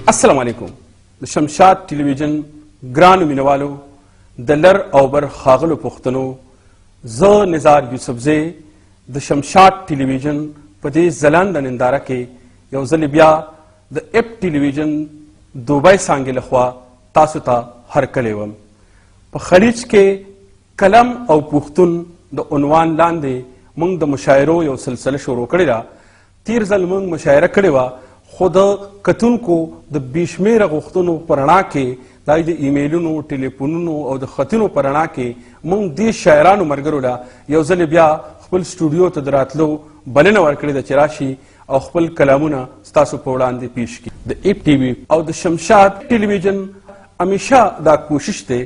السلام علیکم. د شمشاد ټلویزیون ګرانو مینوالو د لر او بر ښاغلو پښتنو، زه نزار یوسفزی د شمشاد ټلویزیون په دې ځلانده ننداره کې یو ځل بیا د اپ ټلویزیون دوبۍ څانګې لخوا تاسو ته هرکلی وم. په خلیج کې قلم او پښتون د عنوان لاندې موږ د مشاعرو یو سلسله شروع کړې ده. تیر ځل موږ مشاعره کړې وه، خو د کتونکو د بې شمېره غوښتنو په رڼا کې دا د ایمیلونو، ټلیفونونو او د خطونو په رڼا کې موږ دې شاعرانو ملګرو له یو ځل بیا خپل سټوډیو ته د راتلو بلنه ورکړې ده چې راشي او خپل کلامونه ستاسو په وړاندې پیش کړي. د ایپ ټي وي او د شمشاد ټلویزیون همیشه دا کوشش دی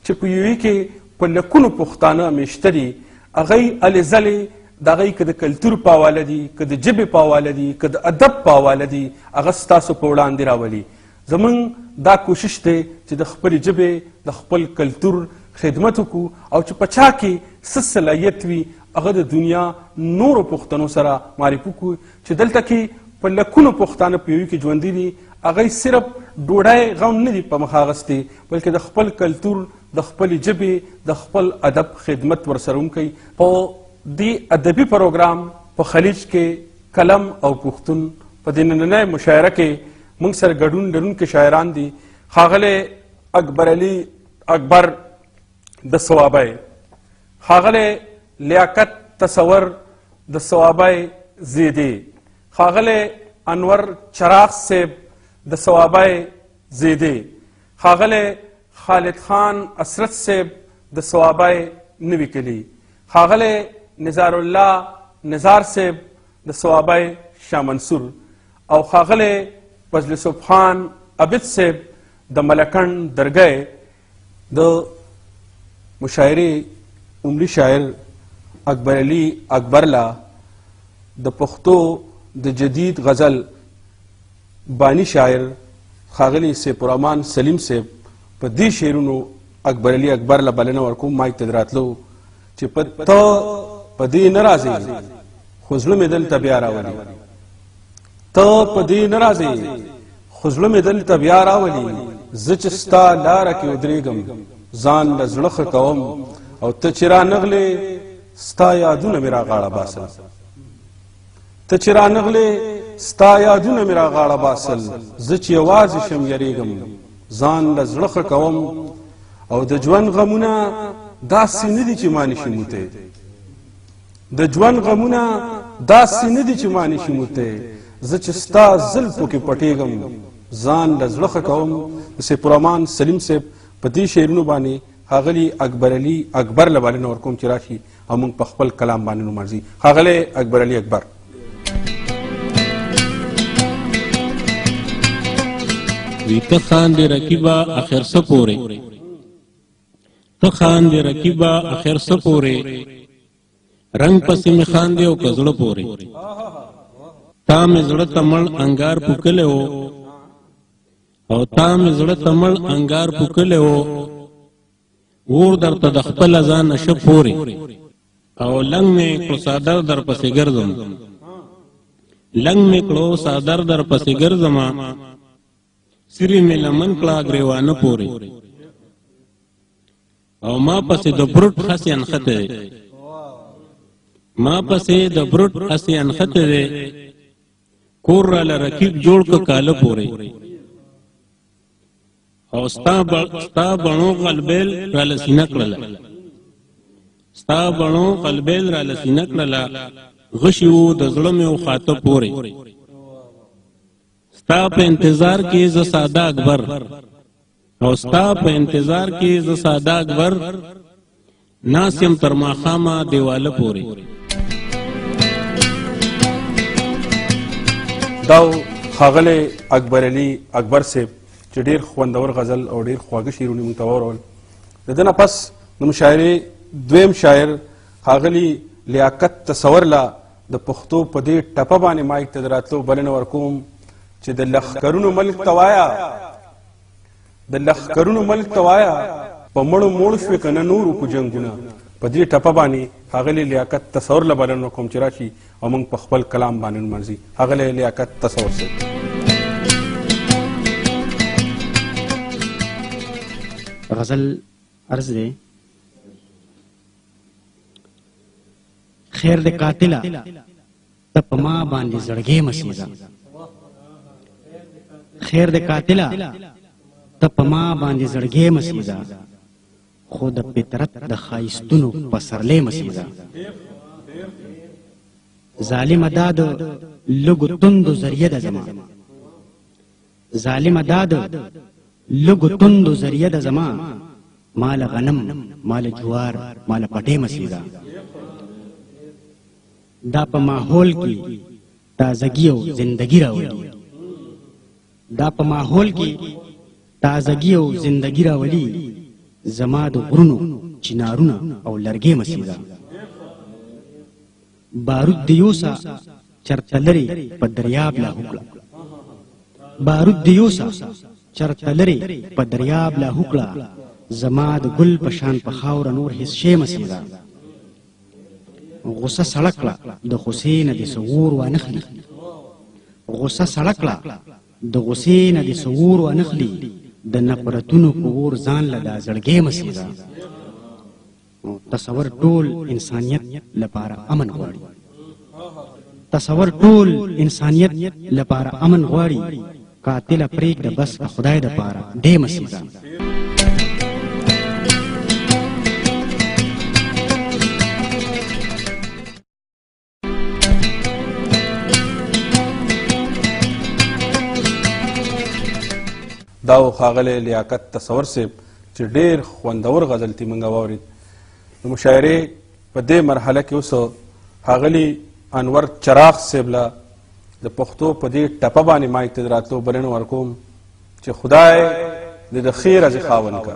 چې په یوې کې په لکونو پښتانه میشته دي، هغوی هلې ځلې د هغوی که د کلتور په حواله دي، که د ژبې په حواله دي، که د ادب په حواله دي، هغه ستاسو په وړاندې راولي. زموږ دا کوشش دی چې د خپلې ژبې د خپل کلتور خدمت وکړو او چې په چا کې څه صلاحیت وي هغه د دنیا نورو پښتنو سره معرفي کړو چې دلته کې په لکونو پښتانه په یوې کې ژوندي دي. هغوی صرف ډوډۍ غم نه دي په مخ اخیستی، بلکې د خپل کلتور، د خپلې ژبې، د خپل ادب خدمت ورسره هم کوي. په دې ادبي پروګرام په خلیج کې قلم او پښتون په دې نننۍ مشاعره کې موږ سره ګډون لرونکي شاعران دي. ښاغلی اکبر علي اکبر د صوابی، ښاغلی لیاقت تصور د صوابی زیدی، ښاغلی انور چراغ صاحب د صوابی زیدی، ښاغلی خالد خان اسرت صاحب د صوابی نوي کلي، ښاغلی نزار الله نزار صاحب د صوابی شاه منصور او ښاغلی فضل خان عبد صاحب د ملکنډ درګۍ. د مشاعرې عمري شاعر اکبر علي اکبر لا د پښتو د جدید غزل بانی شاعر ښاغلی سیف الرحمن سلیم صاحب په دې شعرونو اکبر علي اکبر له بلنه ورکوم مایک ته دراتلو چې ته په دې نه راځې خو زړه مې دلته بیا راولي، ته په دې نه راځې خو زړه مې دلته بیا راولي، زه چې ستا لاره کې ودرېږم ځان له زړه ښه کوم او ته چې رانغلې ستا یادونه مې راغاړه باسل، ته چې رانغلې ستا یادونه مې راغاړه باسل، زه چې یوازې شم یریږم ځان له زړه ښه کوم او د ژوند غمونه داسې نه دي چې ما نشي موتی، د ژوند غمونه داسې نه دي چې ما نشي موتی، زه چې ستا زلفو کې پټېږم ځان له زړه ښه کوم. د سیف الرحمن سلیم صاحب په دې شعرونو باندې ښاغلي اکبر علي اکبر له بلنه ورکوم چې راشي او موږ په خپل کلام باندې نومارځي. ښاغلی اکبر علي اکبر. وی ته خاندې رقیبه اخر څه پورې، ته خاندې رقیبه اخر څه پورې، رنګ پسې مې خاندې او که زړه پورې، تا مې زړه ته مړ انګار پوکلی و او تا مې زړه ته مړ انګار پوکلی و، اور درته د خپله ځانه شه پورې او لنګ مې کړو څادر در پسې ګرځم، لنګ مې کړو څادر در پسې ګرځمه، سری مې لمن کړه ګریوانه پورې او ما پسې د بروټ هسې انخته دی، ما پسې د بروټ هسې انخته دی، کور راله رقیب جوړ که کاله پورې او ستا بڼو قلبیل راله سینه کړله، ستا بڼو قلبیل راله سینه کړله، غشي وو د زړه مې و خاته پورې، ستا په انتظار کې زه ساده اکبر او ستا په انتظار کې زه ساده اکبر، ناست یم تر ماښامه دیواله پورې. دا ښاغلی اکبر علي اکبر صاحب چې ډېر خوندور غزل او ډېر خواږه شعرونه موږ ته واورول. د ده نه پس د مشاعرې دویم شاعر ښاغلي لیاقت تصور له د پښتو په دې ټپه باندې مایک ته د راتلو بلنه ورکوم چې د لښکرونو ملک ته وایه، د لښکرونو ملک ته وایه، په مړو موړ شوې که نه نورو کو جنګونه. په دې ټپه باندې ښاغلی لیاقت تصور له بلنه ورکوم چې راشي او موږ په خپل کلام باندې نمانځي. ښاغلی لیاقت تصور صاحب. غزل عرض دی خیر د قاتله ته په ما باندې زړګی مسیزه خیر د قاتله ته په ما باندې زړګی مسیزه خو د فطرت د ښایستونو پسرلی مسیزه ظالمه دا د لږو توندو ذریعه ده زما ظالمه دا د لږو توندو ذریعه ده زما مال غنم مال جوار مال پټې مسیزه دا په ماحول کې تازگی او زندگی راولي دا په ماحول کې تازگی او زندگی راولي زما د غرونو چنارونه او لرګې مسیزه بارود د یوسا چرته لري په دریاب لا هوکړه بارود د یوسا چرته لري په دریاب لا هوکړه زما د ګل په شان په خاوره نور هیڅ شی مسیزه غصه سړکړه د غصې نه د سور وانخلي غصه سړکړه د غصې نه د سور وانخلي د نفرتونو په اور ځان له دا زړګی مسیزه تصور ټول انسانیت لپاره امن غواړي تصور ټول انسانیت لپاره امن غواړي قاتله پرېږده بس خدای دپاره دې مسیزه دا ښاغلی لیاقت تصور صاحب چې ډېر خوندور غزل تي موږ واورېد د مشاعرې په دې مرحله کې اوس ښاغلي انور چراغ صاحب له د پښتو په دې ټپه باندې مایک ته د راتلو بلنه ورکوم چې خدای دې د ښې ورځې خاوند کا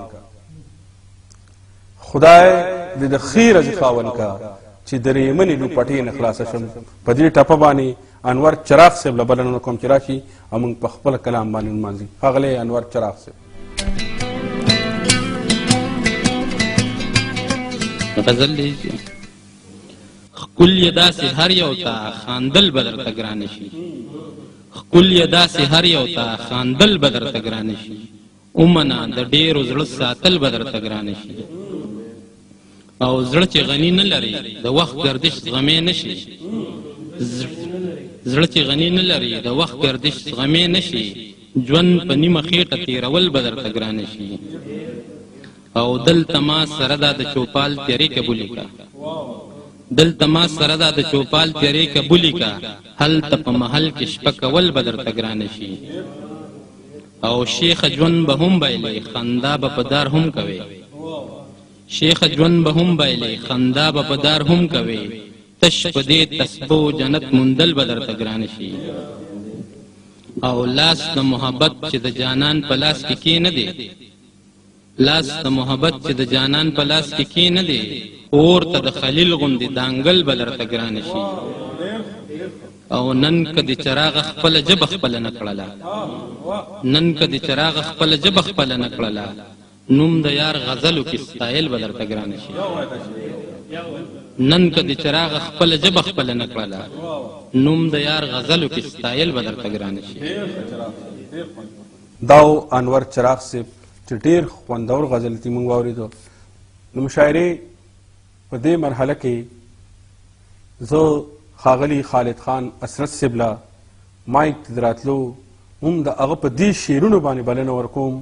خدای دې د ښې ورځې خاوند کا چې د ریمنې لوپټې نه خلاصه شم په دې ټپه باندې انور چراغ صاحب له بلنه ورکوم چې راشي او موږ په خپل کلام باندې نمانځي ښاغلی انور چراغ صاحب غزل لیږي ښکل یې داسې هر یو ته خاندل به درته ګرانه شي ښکل یې داسې هر یو ته خاندل به درته ګرانه شي ومنه د ډېرو زړه ساتل به درته ګرانه شي او زړه چې غني نه لري د وخت گردش زغمې نه شي زړه چې غني نه لري د وخت گردش زغمې نه شي ژوند په نیمه خېټه تېرول به درته ګرانه شي او دلته ما سره دا د چوپال تیارې قبولې کا دلته ما سره دا د چوپال تیارې قبولې کا هلته په محل کې شپه کول به درته ګرانه شي او شیخ ژوند به هم بایلې خندا به په دار هم کوي شیخ ژوند به هم بایلې خندا به په دار هم کوي تش په دې تسبو جنت موندل به درته ګرانه شي او لاس د محبت چې د جانان په لاس کې کې نه دی لاس د محبت چې د جانان په لاس کې کې نه دی اور ته د خلیل غوندې دانګل به درته ګرانه شي او نن که د چراغ خپله ژبه خپله نه کړله نن که د چراغ خپله ژبه خپله نه کړله نوم د یار غزلو کې ستایل به درته ګرانه شي نن که د چراغ خپله ژبه خپله نه کړله نوم د یار غزلو کې ستایل به درته ګرانه شي دا انور چراغ صاحب چې ډېر خوندور غزل تي موږ واورېدو د مشاعرې په دې مرحله کې زه ښاغلي خالد خان اسرت صاحب له مایک ته د راتلو هم د هغه په دې شعرونو باندې بلنه ورکوم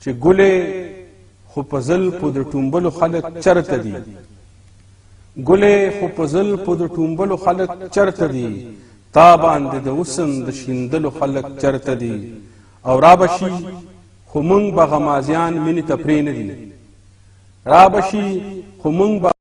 چې ګلې خو په زلفو د ټومبلو خلک چرته دي ګلې خو په زلفو د ټومبلو خلک چرته دي تا باندې د حسن د شیندلو خلک چرته دي او رابشي خو مونږ به غمازیان مینې ته پرې نه دي رابشي خو مونږ به